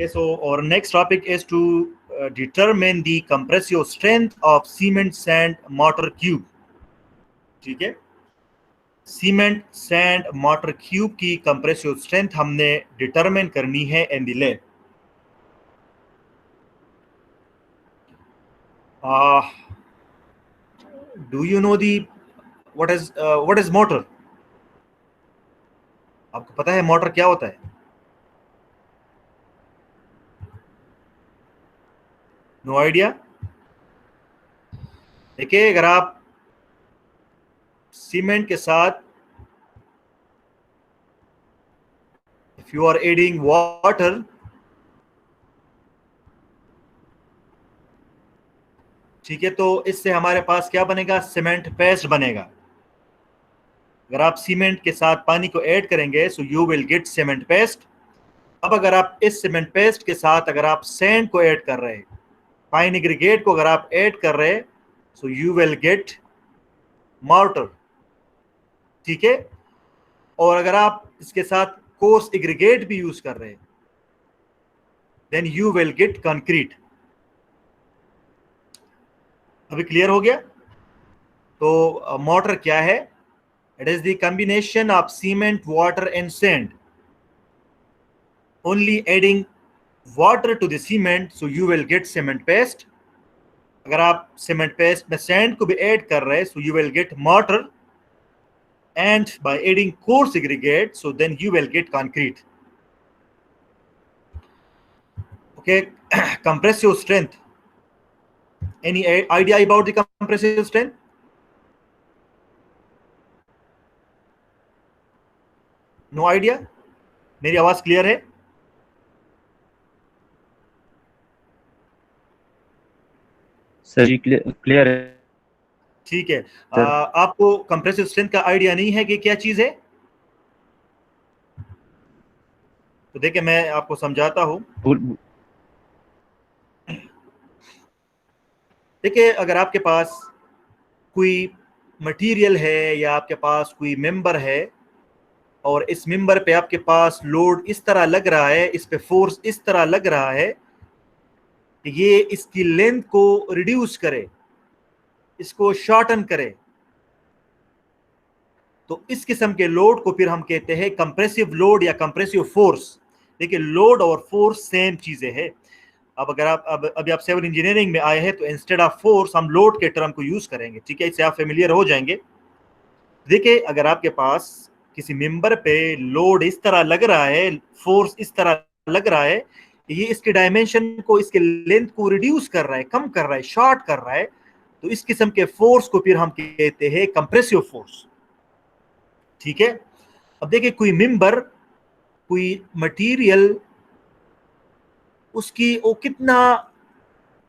Okay, so our next topic is to determine the compressive strength of cement sand mortar cube. ठीक है, cement sand mortar cube की compressive strength हमने determine करनी है in the lab. Do you know the what is mortar? आपको पता है motor क्या होता है? No idea? देखिए, अगर आप सीमेंट के साथ if you are adding water, ठीक है, तो इससे हमारे पास क्या बनेगा? सीमेंट पेस्ट बनेगा. अगर आप सीमेंट के साथ पानी को ऐड करेंगे सो you will get cement paste. अब अगर आप इस सीमेंट पेस्ट के साथ अगर आप सैंड को ऐड कर रहे हैं, फाइन एग्रीगेट को अगर आप ऐड कर रहे हैं, so you will gate mortar. ठीक है, और अगर आप इसके साथ कोर्स एग्रीगेट भी यूज कर रहे हैं, then you will get concrete. अभी क्लियर हो गया? तो मॉर्टर क्या है? It is the combination of cement, water and sand. Only adding water to the cement so you will get cement paste. अगर आप सीमेंट पेस्ट में सैंड को भी ऐड कर रहे हैं so you will gate mortar, and by adding coarse aggregate so then you will get concrete. Okay, compressive strength. Any idea about the compressive strength? No idea? मेरी आवाज clear है? Sir जी clear है. ठीक है. आपको कंप्रेसिव स्ट्रेंथ का idea नहीं है कि क्या चीज है? तो देखिए, मैं आपको समझाता हूं. देखिए, अगर आपके पास कोई मटेरियल है या आपके पास कोई मेंबर है और इस मेंबर पे आपके पास लोड इस तरह लग रहा है, इस पे फोर्स इस तरह लग रहा है कि ये इसकी लेंथ को रिड्यूस करे, इसको शॉर्टन करे, तो इस किस्म के लोड को फिर हम कहते हैं कंप्रेसिव लोड या कंप्रेसिव फोर्स. देखिए, लोड और फोर्स सेम चीजें हैं. अब अगर आप अभी आप सिविल इंजीनियरिंग में आए हैं तो इंस्टेड ऑफ फोर्स हम लोड के टर्म को यूज करेंगे. ठीक है, इससे आप फेमिलियर हो जाएंगे. देखिए, अगर आपके पास किसी मेंबर पे लोड इस तरह लग रहा है, फोर्स इस तरह लग रहा है, ये इसके डायमेंशन को, इसके लेंथ को रिड्यूस कर रहा है, कम कर रहा है, शॉर्ट कर रहा है, तो इस किस्म के फोर्स को फिर हम कहते हैं कंप्रेसिव फोर्स. ठीक है. अब देखिए, कोई मेंबर, कोई मटेरियल, उसकी वो कितना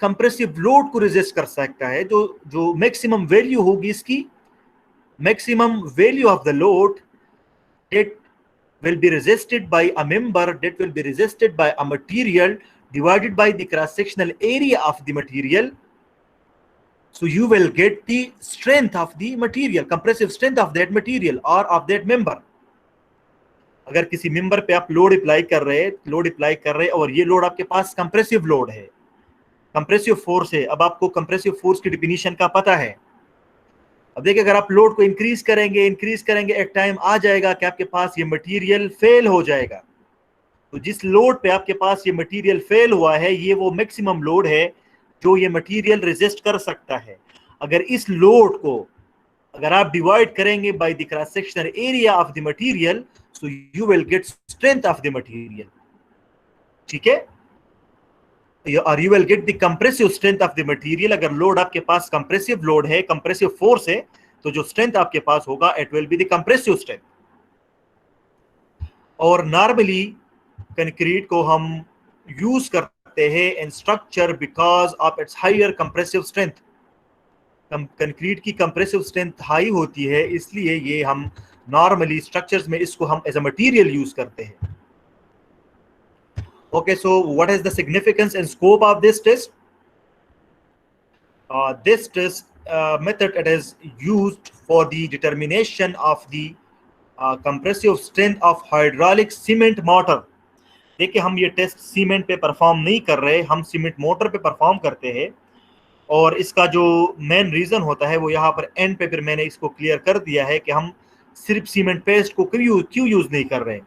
कंप्रेसिव लोड को रेजिस्ट कर सकता है, जो मैक्सिमम वैल्यू होगी इसकी, maximum value of the load that will be resisted by a member, that will be resisted by a material divided by the cross sectional area of the material. So you will get the strength of the material, compressive strength of that material or of that member. अगर किसी member पे आप load apply कर रहे हैं और ये load आपके पास कंप्रेसिव लोड है, कंप्रेसिव फोर्स है. अब आपको कंप्रेसिव फोर्स की डिफिनीशन का पता है. अब देखिए, अगर आप लोड को इंक्रीज करेंगे, एक टाइम आ जाएगा कि आपके पास ये मटेरियल फेल हो जाएगा. तो जिस लोड पे आपके पास ये मटेरियल फेल हुआ है, ये वो मैक्सिमम लोड है जो ये मटेरियल रेजिस्ट कर सकता है. अगर इस लोड को अगर आप डिवाइड करेंगे by the cross sectional area of the material, so you will get strength of the material. ठीक है, और you will get the compressive strength of the material. अगर लोड आपके पास कंप्रेसिव लोड है, कंप्रेसिव फोर्स है, तो जो स्ट्रेंथ आपके पास होगा it will be the compressive strength. और नॉर्मली कंक्रीट को हम यूज करते हैं in structure because of its higher compressive strength. Concrete की कंप्रेसिव स्ट्रेंथ हाई होती है, इसलिए ये हम नॉर्मली स्ट्रक्चर्स में इसको हम एज अ मटेरियल यूज करते हैं. Okay, so what is the significance and scope of this test? This test method, it is used for the determination of the compressive strength of hydraulic cement mortar. देखिए हम ये test cement पे perform नहीं कर रहे, हम cement motor पे perform करते हैं। और इसका जो मेन रीजन होता है वो यहाँ पर एंड पे फिर मैंने इसको क्लियर कर दिया है कि हम सिर्फ सीमेंट पेस्ट को क्यों यूज नहीं कर रहे।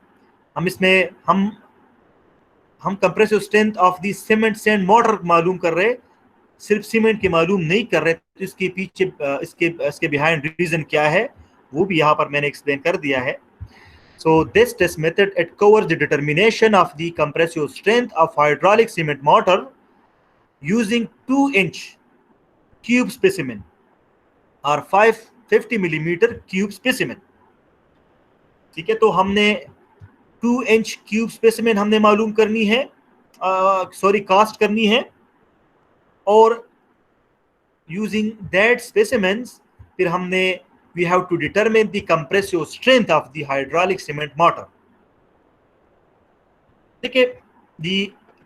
हम इसमें हम compressive strength of the cement sand motor मालूम कर रहे, सिर्फ सीमेंट की मालूम नहीं कर रहे। तो इसके पीछे इसके बिहाइंड रीजन क्या है वो भी यहाँ पर मैंने एक्सप्लेन कर दिया है। So this test method it covers the determination of the compressive strength of hydraulic cement mortar using 2-inch cube specimen or 550 millimeter cube specimen। ठीक है, तो हमने 2-inch cube specimen हमने मालूम करनी है, कास्ट करनी है, और using that specimens फिर हमने we have to determine the compressive strength of the hydraulic cement mortar। देखिए the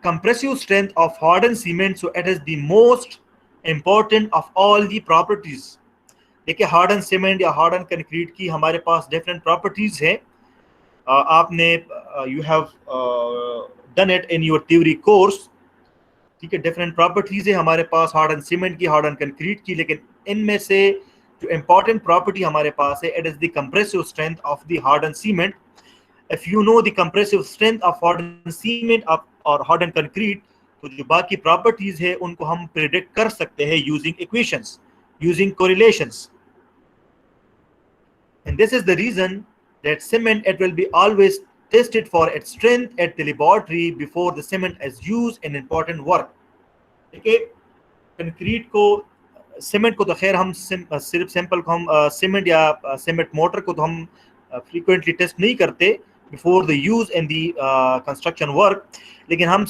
compressive strength of hardened cement, so it is the most important of all the properties। देखिए hardened cement या hardened concrete की हमारे पास different properties है। आपने you have done it in your theory course। ठीक है, different properties है हमारे पास हार्डन सीमेंट की, हार्डन कंक्रीट की, लेकिन इनमें से जो इंपॉर्टेंट प्रॉपर्टी हमारे पास है, it is the compressive strength of the harden cement. If you know the compressive strength of harden cement और हार्डन कंक्रीट, तो जो बाकी प्रॉपर्टीज है उनको हम प्रिडिक्ट कर सकते हैं using equations, using correlations. And this is the reason that cement it will be always tested for its strength at the laboratory before the cement is used in important work। देखिए concrete को, cement को तो खैर हम सिर्फ sample को हम cement या सीमेंट मोटर को तो हम फ्रीक्वेंटली टेस्ट नहीं करते before the use in the construction work, लेकिन हम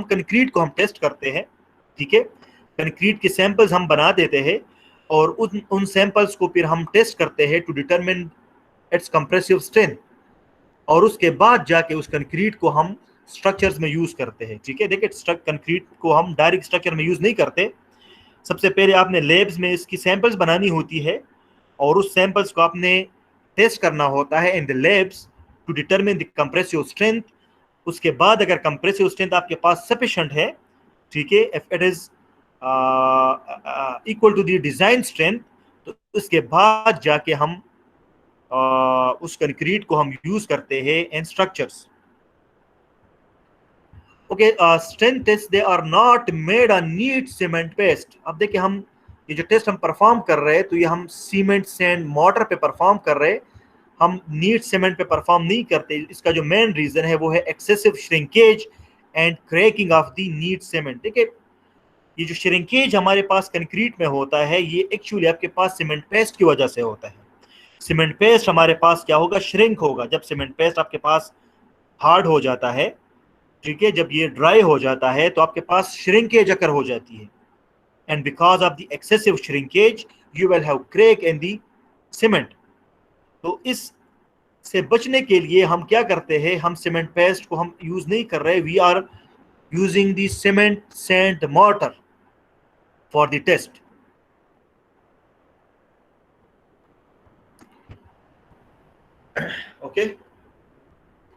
कंक्रीट को हम टेस्ट करते हैं। ठीक है, कंक्रीट के सैंपल्स हम बना देते हैं और उन सैंपल्स को फिर हम टेस्ट करते हैं to determine its compressive strength, और उसके बाद जाके उस कंक्रीट को हम स्ट्रक्चर्स में यूज करते हैं। ठीक है, देखिए कंक्रीट को हम डायरेक्ट स्ट्रक्चर में यूज नहीं करते। सबसे पहले आपने लैब्स में इसकी सैंपल्स बनानी होती है और उस सैंपल्स को आपने टेस्ट करना होता है in the labs to determine the compressive strength. उसके बाद अगर कंप्रेसिव स्ट्रेंथ आपके पास सफिशिएंट है, ठीक है, if it is equal to the design strength, तो उसके बाद जाके हम उस कंक्रीट को हम यूज करते हैं in structures. Okay, strength test they are not made on neat cement paste. अब देखिए हम ये जो टेस्ट हम परफॉर्म कर रहे हैं, तो ये हम सीमेंट सैंड मोटर पे परफॉर्म कर रहे हैं, हम नीट सीमेंट पे परफॉर्म नहीं करते। इसका जो मेन रीजन है वो है excessive shrinkage and cracking of the neat cement. देखिए ये जो श्रिंकेज हमारे पास कंक्रीट में होता है, ये एक्चुअली आपके पास सीमेंट पेस्ट की वजह से होता है। सीमेंट पेस्ट हमारे पास क्या होगा, श्रिंक होगा। जब सीमेंट पेस्ट आपके पास हार्ड हो जाता है, ठीक है, जब ये ड्राई हो जाता है तो आपके पास श्रिंकेज अकर हो जाती है, and because of the excessive shrinkage you will have crack in the cement. तो इस से बचने के लिए हम क्या करते हैं, हम सीमेंट पेस्ट को हम यूज नहीं कर रहे, we are using the cement sand mortar for the test. Okay,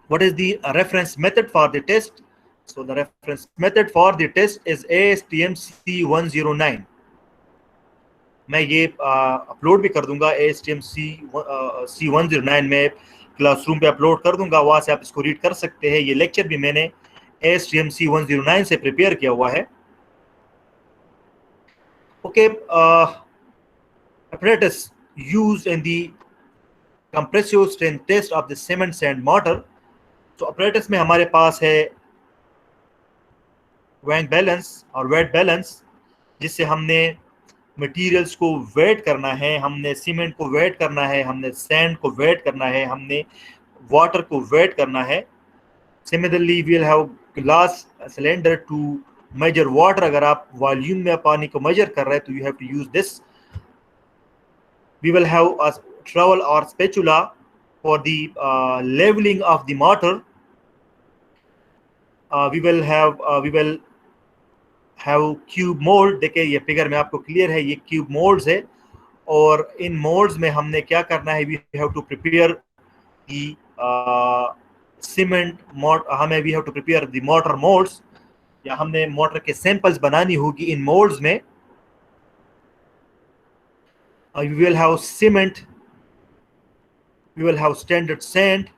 what is the reference method for the test? So the reference method for the test is ASTM C109। मैं ये upload भी कर दूंगा, ASTM C109 में classroom पे upload कर दूंगा, वहां से आप इसको रीड कर सकते हैं। ये लेक्चर भी मैंने ASTM C109 से प्रिपेयर किया हुआ है। Okay, apparatus used in the compressive strength test of the cement sand mortar। तो apparatus में हमारे पास है वैंग बैलेंस और वेट बैलेंस, जिससे हमने मटेरियल्स को वेट करना है, हमने सीमेंट को वेट करना है, हमने सैंड को वेट करना है, हमने वाटर को वेट करना है। Similarly we will have glass cylinder to measure water. अगर आप वॉल्यूम में पानी को मेजर कर रहे हैं तो you have to use this. We will have a trowel or spatula for the leveling of the mortar। we will have cube mold। देखिए ये फिगर में आपको क्लियर है, ये क्यूब मोल्ड्स है, और इन मोल्ड्स में हमने क्या करना है, we have to prepare the cement हमें we have to prepare the mortar moulds, या हमने मोटर के सैंपल्स बनानी होगी इन मोल्ड्स में. We will have cement, we will have standard sand,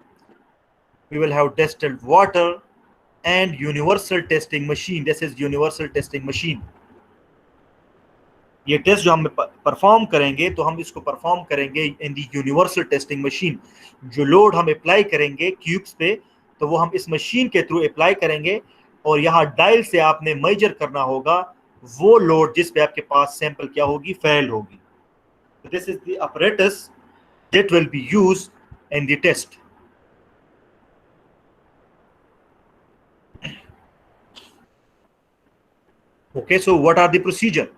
we will have distilled water and universal testing machine. This is universal testing machine. ये test जो हम परफॉर्म करेंगे तो हम इसको परफॉर्म करेंगे इन दी यूनिवर्सल टेस्टिंग मशीन. जो लोड हम अप्लाई करेंगे क्यूब्स पे तो वो हम इस मशीन के थ्रू अप्लाई करेंगे, और यहाँ डायल से आपने मेजर करना होगा वो लोड जिस पे आपके पास सैंपल क्या होगी, फेल होगी. This is the apparatus that will be used in the test. Okay, so what are the procedure?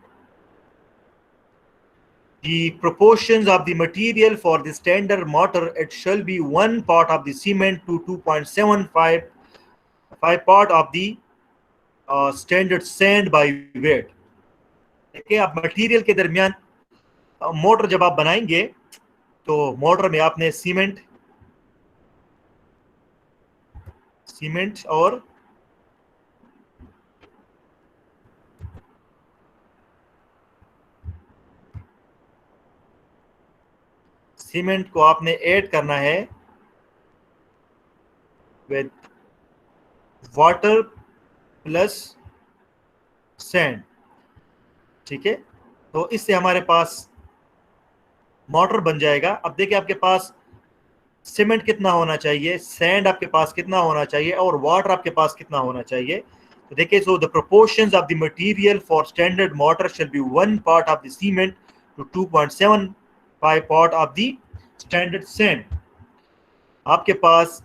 The proportions of the material for the standard mortar, it shall be 1 part of the cement to 2.75 part of the standard sand by weight. देखिए आप material के दरमियान motor जब आप बनाएंगे तो motor में आपने सीमेंट और सीमेंट को आपने ऐड करना है विद वाटर प्लस सैंड. ठीक है, तो इससे हमारे पास मोटर बन जाएगा. अब देखिए आपके पास सीमेंट कितना होना चाहिए, सैंड आपके पास कितना होना चाहिए और वाटर आपके पास कितना होना चाहिए. तो देखिए, so the proportions of the material for standard motor shall be 1 part of the cement to 2.75 part of the standard sand. आपके पास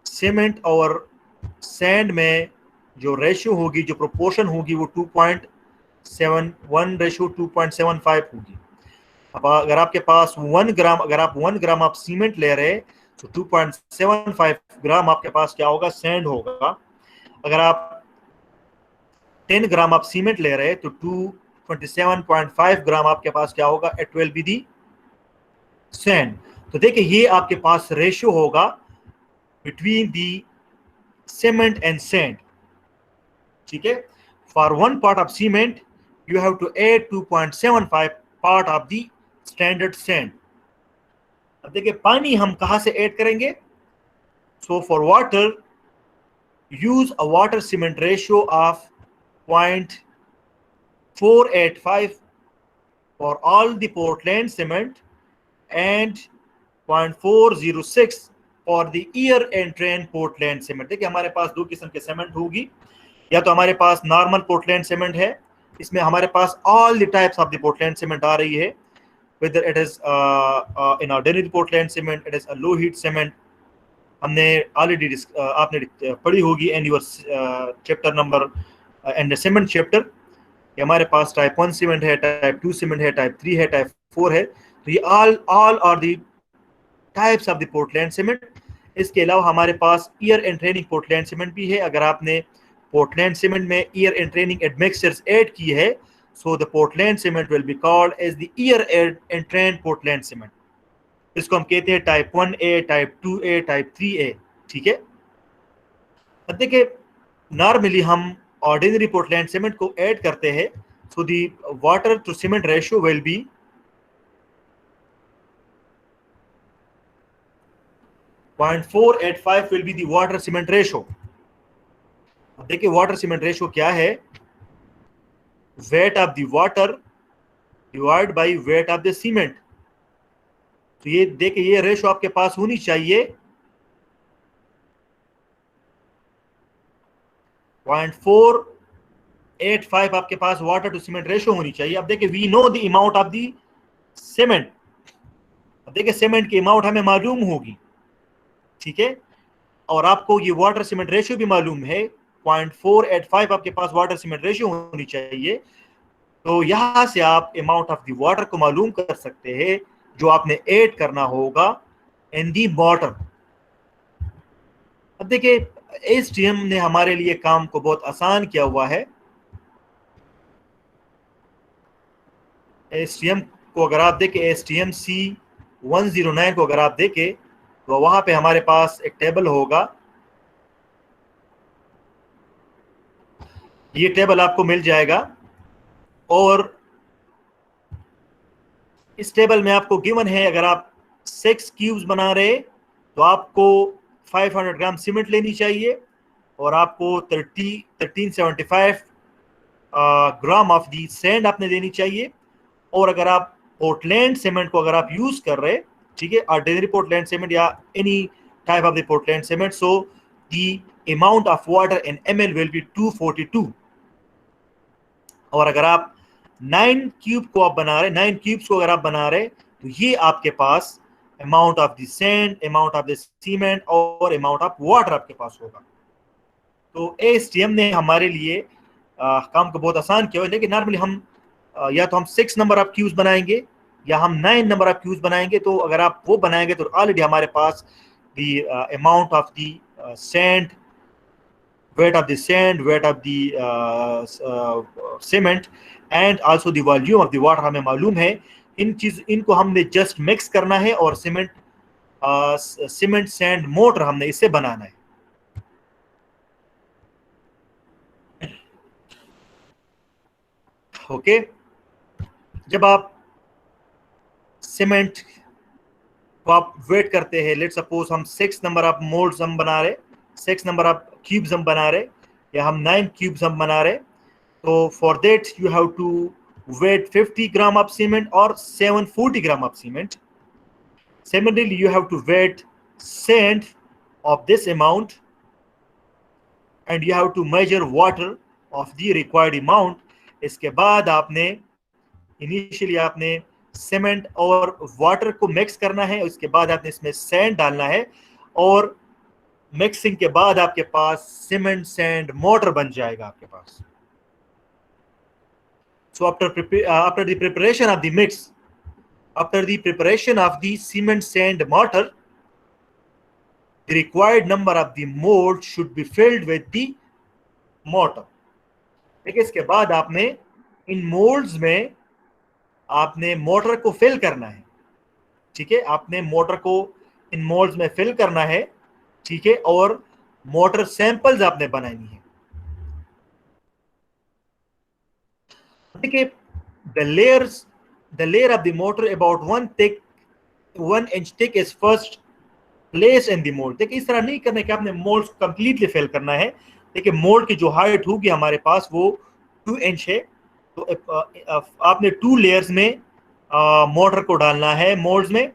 सीमेंट और सैंड में जो रेशियो होगी, जो प्रोपोर्शन होगी वो 2.71 रेशियो 2.75 होगी. अब अगर आपके पास 1 ग्राम, अगर आप 1 ग्राम आप सीमेंट ले रहे तो 2.75 ग्राम आपके पास क्या होगा, सैंड होगा. अगर आप 10 ग्राम आप सीमेंट ले रहे तो 227.5 ग्राम आपके पास क्या होगा, it will be the sand. तो देखिए ये आपके पास रेशियो होगा between the cement and sand. ठीक है, for 1 part of cement you have to add 2.75 part of the standard sand. अब देखिए पानी हम कहां से ऐड करेंगे. So for water use a water cement ratio of 0.485 for all the Portland cement and 0.406 for the ear and train Portland cement. देखिए हमारे पास दो किस्म के सीमेंट होगी, या तो हमारे पास नॉर्मल पोर्टलैंड सीमेंट है, इसमें हमारे पास all the types of the Portland cement आ रही है, whether it is in ordinary Portland cement, it is a low heat cement. हमने ऑलरेडी आपने पढ़ी होगी in your chapter number and the cement chapter. हमारे पास टाइप 1 सीमेंट है, टाइप 2 सीमेंट है, टाइप 3 है, टाइप 4 है. तो ये all are the types of the Portland cement. इसके अलावा हमारे पास air entraining Portland cement भी है. अगर आपने पोर्टलैंड सीमेंट में air entraining admixtures add की है, so the Portland cement will be called as the ear and train Portland cement. इसको हम कहते हैं type 1A, type 2A, type 3A. ठीक है, अब देखिए नॉर्मली हम ऑर्डिनरी पोर्टलैंड सीमेंट को ऐड करते हैं, so the water to cement ratio will be 0.485 will be the water cement ratio. अब देखिए वाटर सीमेंट रेशियो क्या है, weight of the water divide by weight of the cement. तो ये देखिए ये रेशियो आपके पास होनी चाहिए 0.485 आपके पास वाटर टू सीमेंट रेशियो होनी चाहिए. अब देखिए we know the amount of the cement. अब देखिए सीमेंट की अमाउंट हमें मालूम होगी. ठीक है, और आपको ये वाटर सीमेंट रेशियो भी मालूम है, 0.485 आपके पास वाटर सीमेंट रेशियो होनी चाहिए. तो यहां से आप अमाउंट ऑफ द वाटर को मालूम कर सकते हैं जो आपने ऐड करना होगा इन दी वाटर. अब देखिए एसटीएम ने हमारे लिए काम को बहुत आसान किया हुआ है. एसटीएम को अगर आप देखें, एसटीएम C109 को अगर आप देखें तो वहां पे हमारे पास एक टेबल होगा ये टेबल आपको मिल जाएगा और इस टेबल में आपको गिवन है अगर आप 6 क्यूब्स बना रहे तो आपको 500 ग्राम सीमेंट लेनी चाहिए और आपको 1375 ग्राम ऑफ दी सैंड आपने देनी चाहिए। और अगर आप पोर्टलैंड सीमेंट को अगर आप यूज कर रहे, ठीक है, ऑर्डिनरी पोर्टलैंड सीमेंट या any type of the Portland cement, so the amount of water in ml will be 242। और अगर आप 9 क्यूब को आप बना रहे, 9 क्यूब्स को अगर आप बना रहे तो ये आपके पास amount of the sand, amount of the cement और अमाउंट ऑफ वाटर आपके पास होगा। तो ASTM ने हमारे लिए काम को बहुत आसान किया है। लेकिन नॉर्मली हम या तो हम 6 नंबर ऑफ क्यूब्स बनाएंगे या हम 9 नंबर ऑफ क्यूब्स बनाएंगे। तो अगर आप वो बनाएंगे तो ऑलरेडी हमारे पास the amount of the sand, weight of the sand, weight of the cement and also the volume of the water हमें मालूम है। इनको हमने जस्ट मिक्स करना है और सीमेंट सैंड मोटर हमने इससे बनाना है। ओके, जब आप सीमेंट को आप वेट करते हैं, लेट सपोज हम 6 नंबर ऑफ मोल्ड्स हम बना रहे, 6 नंबर ऑफ क्यूब्स हम बना रहे या हम 9 क्यूब्स हम बना रहे, तो for that you have to weigh 50 gram of cement और 740 gram of cement. Similarly, you have to weight sand of this amount and you have to measure water of the required amount. इसके बाद आपने initially आपने cement और water को mix करना है, उसके बाद आपने इसमें सैंड डालना है और मिक्सिंग के बाद आपके पास सीमेंट सैंड मोटर बन जाएगा आपके पास। So after the preparation of the mix, after the preparation of the cement sand mortar, the required number of the mold should be filled with the mortar. देखिए, इसके बाद आपने इन मोल्ड्स में आपने motor को फिल करना है, ठीक है, आपने मोटर को इन मोल्ड्स में फिल करना है, ठीक है, और मोटर सैंपल्स आपने बनानी है। देखिए, the layer of the mortar about 1 inch thick is first placed in the mold। देखिए, इस तरह नहीं करना कि आपने मोल्ड कंप्लीटली फिल करना है। देखिए, मोल्ड की जो हाइट होगी हमारे पास वो 2 इंच है, तो आपने 2 लेयर्स में मोटर को डालना है मोल्ड्स में।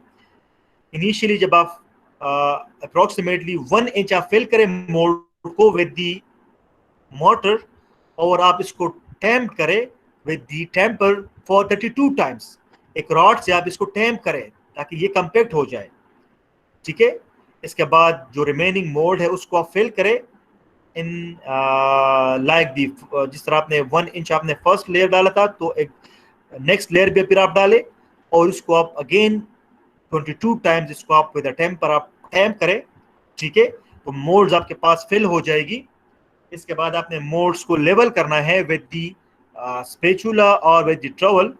इनिशियली जब आप अप्रोक्सीमेटली 1 इंच आप फिल करें मोल्ड को विद दी मोटर और आप इसको टैम्प करें with the tamper for 32 times. एक रॉड से आप इसको टैम्प करें ताकि ये कंपैक्ट हो जाए, ठीक है। इसके बाद जो रिमेनिंग मोल्ड है उसको आप फिल करें इन लाइक दी, जिस तरह आपने 1 इंच आपने फर्स्ट लेयर डाला था तो एक नेक्स्ट लेयर भी फिर आप डालें और इसको आप अगेन 22 टाइम्स इसको आप विद टेम्पर आप टैम्प करें, ठीक है। तो मोल्ड्स आपके पास फिल हो जाएगी। इसके बाद आपने मोल्ड्स को लेवल करना है विद दी स्पैचुला और विद द ट्रॉवल।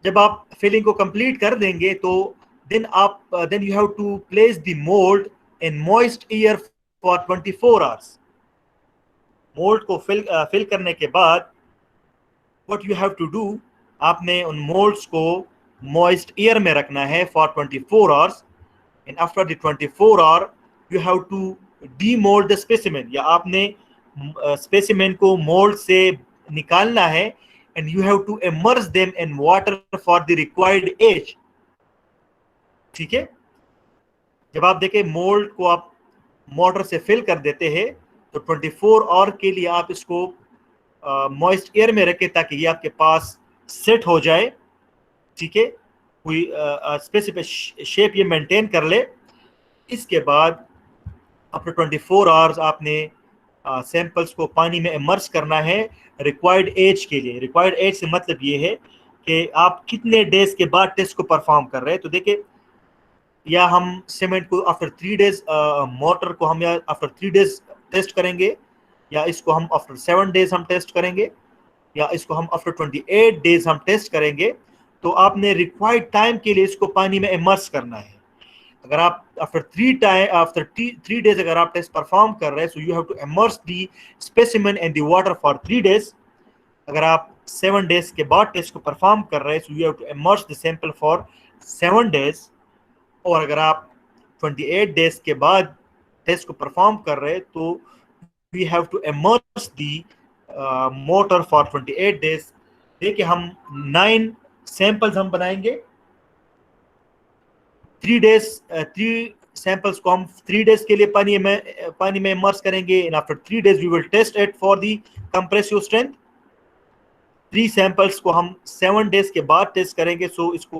जब आप फिलिंग को कंप्लीट कर देंगे तो then you have to place the mold in moist air for 24 hours। Mould को फिल करने के बाद what you have to do, आपने उन मोल्ड्स को moist air में रखना है for 24 hours and after the 24 hour you have to demold the specimen, या आपने स्पेसिमेन को मोल्ड से निकालना है and you have to immerse them in water for the required age, ठीक है। जब आप देखें मोल्ड को आप मोटर से फिल कर देते हैं तो 24 आवर के लिए आप इसको मॉइस्ट एयर में रखें ताकि ये आपके पास सेट हो जाए, ठीक है, कोई स्पेसिफिक शेप ये मेंटेन कर ले। इसके बाद आफ्टर 24 आवर्स आपने सैंपल्स को पानी में इमर्स करना है रिक्वायर्ड एज के लिए। रिक्वायर्ड एज से मतलब ये है कि आप कितने डेज के बाद टेस्ट को परफॉर्म कर रहे हैं। तो देखिए, या हम सीमेंट को आफ्टर 3 डेज, मोटर को हम या आफ्टर 3 डेज टेस्ट करेंगे, या इसको हम आफ्टर 7 डेज हम टेस्ट करेंगे, या इसको हम आफ्टर 28 डेज हम टेस्ट करेंगे। तो आपने रिक्वायर्ड टाइम के लिए इसको पानी में इमर्स करना है। अगर आप आफ्टर 3 days अगर आप टेस्ट परफॉर्म कर रहे हैं, so you have to immerse the specimen in the water for 3 days. अगर आप 7 days के बाद टेस्ट को परफॉर्म कर रहे हैं, so you have to immerse the sample for 7 days. और अगर आप 28 days के बाद टेस्ट को परफॉर्म कर रहे हैं, तो we have to immerse the mortar for 28 days. देखिए, हम 9 सैंपल्स हम बनाएंगे. 3 सैंपल्स को हम 3 days के लिए पानी में इमर्स करेंगे, and after 3 days we will test it for the compressive strength. 3 samples को हम 7 days के बाद टेस्ट करेंगे. सो इसको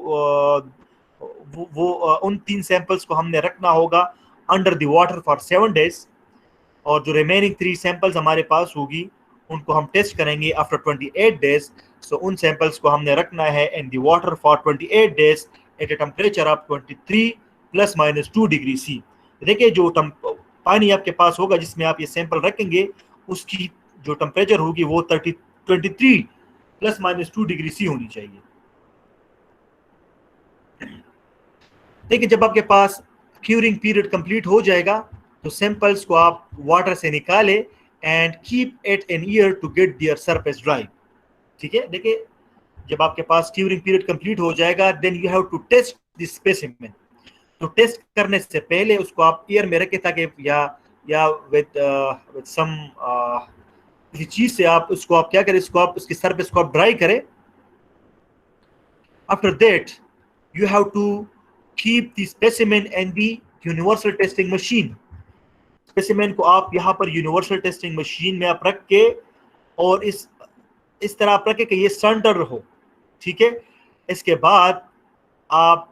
उन 3 सैंपल्स को हमने रखना होगा under the water for 7 days, और जो रिमेनिंग 3 सैंपल्स हमारे पास होगी उनको हम टेस्ट करेंगे आफ्टर 28 days. सो उन सैंपल्स को हमने रखना है in the water for 28 days at a temperature of 23 ± 2 degree C. देखिए, जो पानी आपके पास होगा जिसमें आप ये सैंपल रखेंगे, उसकी जो टेम्परेचर होगी वो 23 ± 2 डिग्री C होनी चाहिए. देखिए, जब आपके पास क्यूरिंग पीरियड कंप्लीट हो जाएगा, तो सैंपल्स को आप वाटर से निकालें and keep it in air to get their surface dry. ठीक है. देखिए, जब आपके पास क्यूरिंग पीरियड कंप्लीट हो जाएगा, then you have to test the specimen. तो टेस्ट करने से पहले उसको आप ईयर में रखें, ताकि या विद सम किसी चीज से आप उसको आप क्या करें, इसको आप उसकी सरफेस को आप ड्राई करें. After that you have to keep the specimen in the universal testing machine. Specimen को आप यहाँ पर यूनिवर्सल टेस्टिंग मशीन में आप रख के, और इस तरह आप रखें कि ये सेंटर हो. ठीक है. इसके बाद आप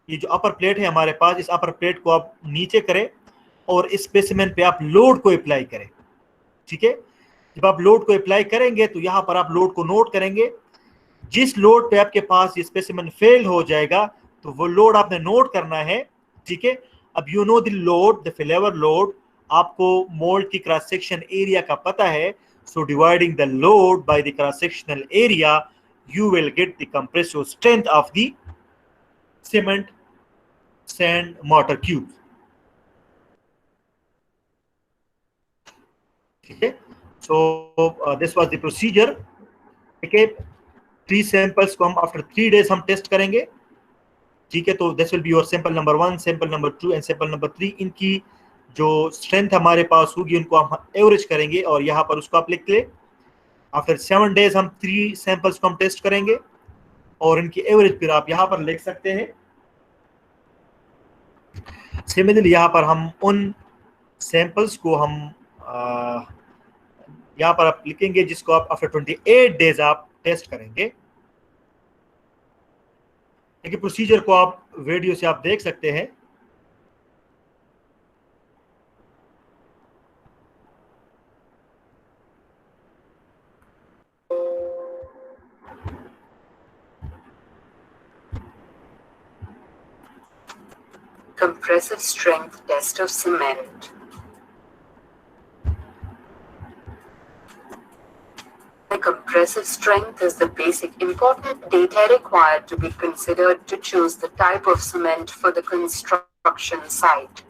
ये जो अपर प्लेट है हमारे पास, इस अपर प्लेट को आप नीचे करें और इस स्पेसिमेन पे आप लोड को अप्लाई करें. ठीक है. जब आप लोड को अप्लाई करेंगे, तो यहाँ पर आप लोड को नोट करेंगे. जिस लोड पे आपके पास ये स्पेसिमेन फेल हो जाएगा, तो वो लोड आपने नोट करना है. ठीक है. अब you know the load, the failure load. आपको मोल्ड की क्रॉस सेक्शन एरिया का पता है. So dividing the load by the cross-sectional area, you will get the compressive strength of the cement, sand, mortar cubes. Okay. So this was the procedure. Okay. 3 samples को हम after 3 days हम test करेंगे. ठीक है. तो this will be your sample number 1, sample number 2 and sample number 3. इनकी जो strength हमारे पास होगी उनको हम एवरेज करेंगे, और यहाँ पर उसको आप लिख ले. आफ्टर 7 days हम 3 सैंपल्स को हम टेस्ट करेंगे, और इनकी एवरेज फिर आप यहाँ पर लिख सकते हैं. सिमिलरली यहाँ पर हम उन सैंपल्स को हम यहाँ पर आप लिखेंगे जिसको आप आफ्टर 28 days आप टेस्ट करेंगे. देखिए, प्रोसीजर को आप वीडियो से आप देख सकते हैं. Compressive strength test of cement. The compressive strength is the basic important data required to be considered to choose the type of cement for the construction site.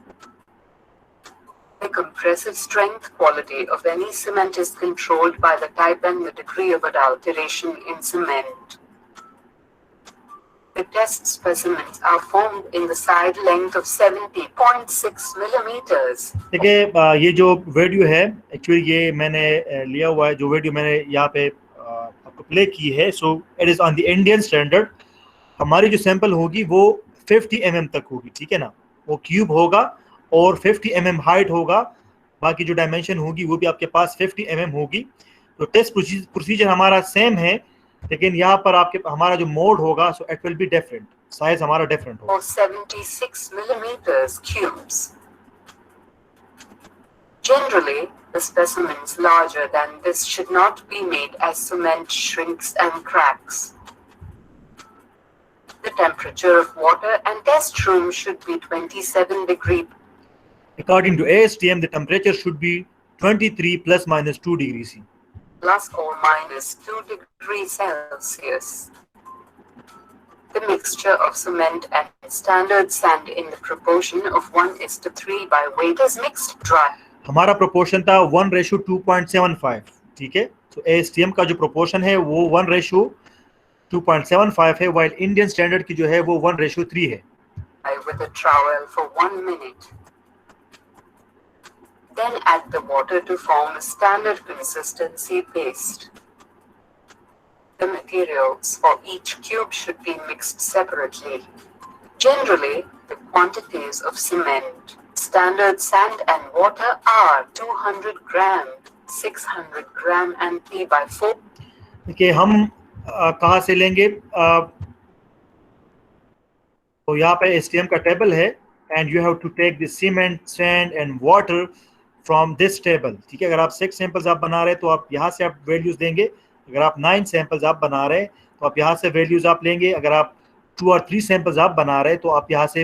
The compressive strength quality of any cement is controlled by the type and the degree of adulteration in cement. The test specimens are formed in the side length of 70.6 millimeters. देखिए, ये जो video है, actually ये मैंने लिया हुआ है. जो वीडियो मैंने यहाँ पे आपको प्ले की है, so it is on the Indian standard. हमारी जो सैंपल होगी वो 50 mm तक होगी. ठीक है ना. वो क्यूब होगा और 50 mm हाइट होगा. बाकी जो डायमेंशन होगी वो भी आपके पास 50 mm होगी. तो टेस्ट प्रोसीजर हमारा सेम है, लेकिन यहाँ पर आपके हमारा जो मोड होगा, so it will be different. Size हमारा डिफरेंट होगा. 76 millimeters cubes. Generally, the specimens larger than this should not be made as cement shrinks and cracks. The temperature of water and test room should be 27 degrees. According to ASTM, the temperature should be 23 ± 2 degrees C. Plus or minus 2 degrees Celsius. the mixture of cement and standard sand in the proportion of 1:3 by weight is mixed dry. हमारा proportion था 1:2.75, ठीक है। तो ASTM का जो proportion है वो 1:2.75 है, while इंडियन स्टैंडर्ड की जो है वो 1:3 है। With a trowel for 1 minute. Then add the water to form a standard consistency paste. The materials for each cube should be mixed separately. Generally, the quantities of cement, standard sand and water are 200 gram, 600 gram and 3/4. देखिए हम कहाँ से लेंगे? तो यहाँ पे STM का table है, and you have to take the cement, sand and water from this table, ठीक है। अगर आप 6 सैंपल्स आप बना रहे हैं तो आप यहाँ से आप वैल्यूज देंगे। अगर आप 9 सैंपल्स आप बना रहे हैं तो आप यहाँ से वैल्यूज आप लेंगे। अगर आप 2 और 3 सैंपल्स आप बना रहे हैं तो आप यहाँ से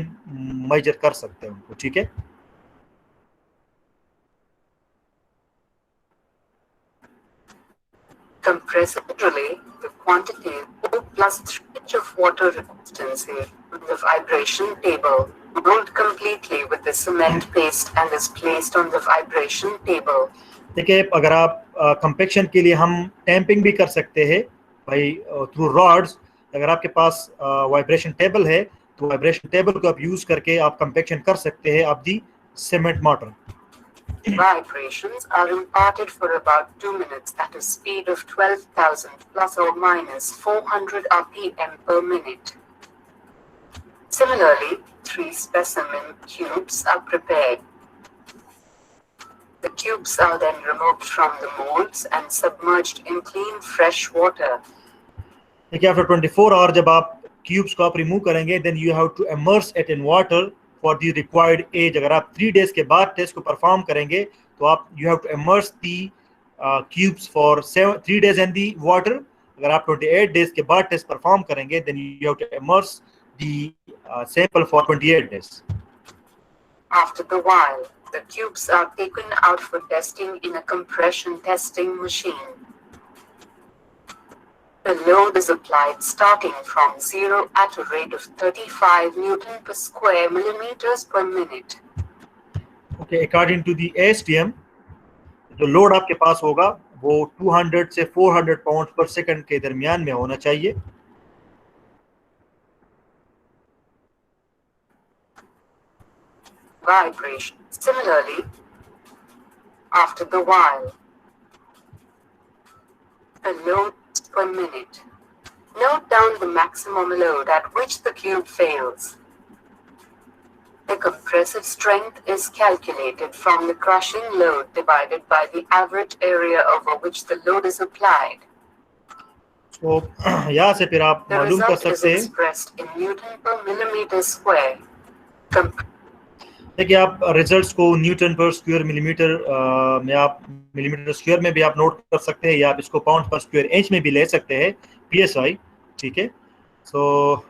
मेजर कर सकते हैं उनको, ठीक है। Compressively, the quantity plus 3 inch of water consistency on the vibration table. Rolled completely with the cement paste and is placed on the vibration table. देखिए अगर आप कंपैक्शन के लिए हम टैंपिंग भी कर सकते हैं भाई थ्रू रॉड्स। अगर आपके पास वाइब्रेशन टेबल है तो वाइब्रेशन टेबल को आप यूज करके आप कंपैक्शन कर सकते हैं आप the cement mortar. Vibrations are imparted for about 2 minutes at a speed of 12,000 plus or minus 400 RPM per minute. Similarly, 3 specimen cubes are prepared. The cubes are then removed from the molds and submerged in clean fresh water. देखिए after 24 our जब आप cubes को आप remove करेंगे then you have to immerse it in water for the required age. अगर आप 3 days के बाद टेस्ट को परफॉर्म करेंगे तो आप you have to immerse the cubes for 3 days in the water. अगर आप 28 डेज के बाद टेस्ट परफॉर्म करेंगे then you have to immerse the sample for 28 days. After the while, the cubes are taken out for testing in a compression testing machine. The load is applied starting from 0 at a rate of 35 Newton per square millimeters per minute. Okay, according to the ASTM, जो load आपके पास होगा वो 200 से 400 pound पर second के दरमियान में होना चाहिए। Vibration. Similarly, after the while, the load per minute. Note down the maximum load at which the cube fails. The compressive strength is calculated from the crushing load divided by the average area over which the load is applied. So यहाँ से फिर आप The मालूम कर result is सकते हैं। expressed in Newton per millimeter square. देखिए आप रिजल्ट्स को न्यूटन पर स्क्वायर मिलीमीटर में आप मिलीमीटर स्क्वायर में भी आप नोट कर सकते हैं या आप इसको पाउंड पर स्क्वायर इंच में भी ले सकते हैं PSI, ठीक है। सो